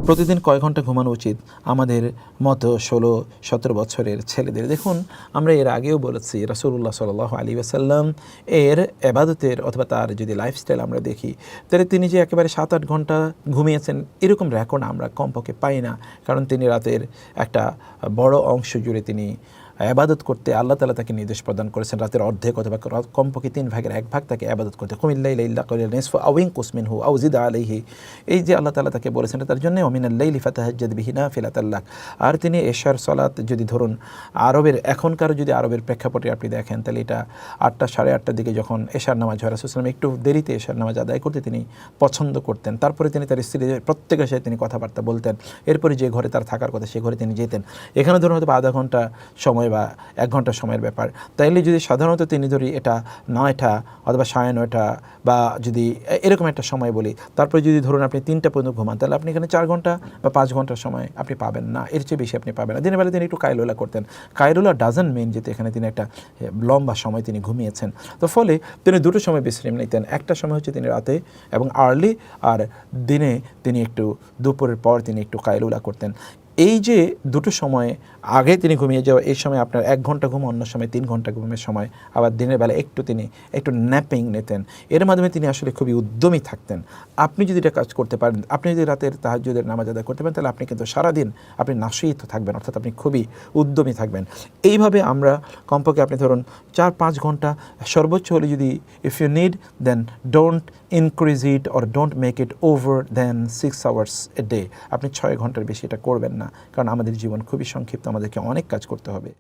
প্রতিদিন কয় ঘন্টা ঘুমানো উচিত আমাদের মতো 16-17 বছরের ছেলেদের? দেখুন, আমরা এর আগেও বলেছি রাসূলুল্লাহ সাল্লাল্লাহু আলাইহি ওয়াসাল্লাম এর ইবাদতের অথবা তার যদি লাইফস্টাইল আমরা দেখি, তাহলে তিনি যে একেবারে 7-8 ঘন্টা ঘুমিয়েছেন এরকম রেকর্ড আমরা কমপক্ষে পাই না। কারণ তিনি রাতের একটা বড় অংশ জুড়ে তিনি ইবাদত করতে আল্লাহ তাআলা তাকে নির্দেশ প্রদান করেছেন রাতের অর্ধেক অথবা কমপক্ষে 3 ভাগের 1 ভাগ তাকে ইবাদত করতে। কুমিল লাইলা ইল্লা কলিলান নিসফু আও ইনকুস মিনহু আও জিদ আলাইহি, এই যে আল্লাহ তাআলা তাকে বলেছেন তার জন্য ওমিনাল লাইলি ফাতাহাজ্জাদ বিহি নাফিলাতাল লাক। আর তিনি এশার সালাত যদি ধরুন আরবের এখনকার যদি আরবের প্রেক্ষাপটে আপনি দেখেন, তাহলে এটা 8টা 8:30টার দিকে যখন এশার নামাজ হয়, রাসূল সাল্লাল্লাহু আলাইহি ওয়াসাল্লাম একটু দেরিতে এশার নামাজ আদায় করতে তিনি পছন্দ করতেন। তারপরে তিনি তার স্ত্রীদের প্রত্যেকের সাথে তিনি কথাবার্তা বলতেন। এরপরে যে ঘরে তার থাকার কথা সে ঘরে তিনি যেতেন। এখানে ধরুন হয়তো আধা ঘন্টা সময় বা 1 ঘন্টা সময়ের ব্যাপার। তাইলে যদি সাধারণত তিনি ধরি এটা 9টা অথবা 9:30 বা যদি এরকম একটা সময় বলি, তারপরে যদি ধরুন আপনি 3টা পর্যন্ত ঘুমান, তাহলে আপনি এখানে 4 ঘন্টা বা 5 ঘন্টার সময় আপনি পাবেন না, এর চেয়ে বেশি আপনি পাবেন না। দিনের বেলা তিনি একটু কায়লুলা করতেন। কায়লুলা ডাজন্ট মিন যেতে এখানে তিনি একটা লম্বা সময় তিনি ঘুমিয়েছেন। তো ফলে তিনি দুটো সময় বিশ্রাম নিতেন। একটা সময় হচ্ছে তিনি রাতে এবং আর্লি, আর দিনে তিনি একটু দুপুরের পর তিনি একটু কায়লুলা করতেন। এই যে দুটো সময় আগে তিনি ঘুমিয়ে যাওয়া, এই সময় আপনার 1 ঘন্টা ঘুম, অন্য সময় 3 ঘন্টা ঘুমের সময়, আবার দিনের বেলা তিনি একটু ন্যাপিং নিতেন। এর মাধ্যমে তিনি আসলে খুবই উদ্যমী থাকতেন। আপনি যদি এটা কাজ করতে পারেন, আপনি যদি রাতের তাহাজ্জুদের নামাজ আদায় করতে পারেন, তাহলে আপনি কিন্তু সারাদিন আপনি নাশীত থাকবেন, অর্থাৎ আপনি খুবই উদ্যমী থাকবেন। এইভাবে আমরা কমপক্ষে আপনি ধরুন 4-5 ঘন্টা সর্বোচ্চ হলে, যদি if you need then don't increase it or don't make it over then 6 hours a day. আপনি 6 ঘন্টার বেশি এটা করবেন না, কারণ আমাদের জীবন খুবই সংক্ষিপ্ত, আমাদেরকে অনেক কাজ করতে হবে।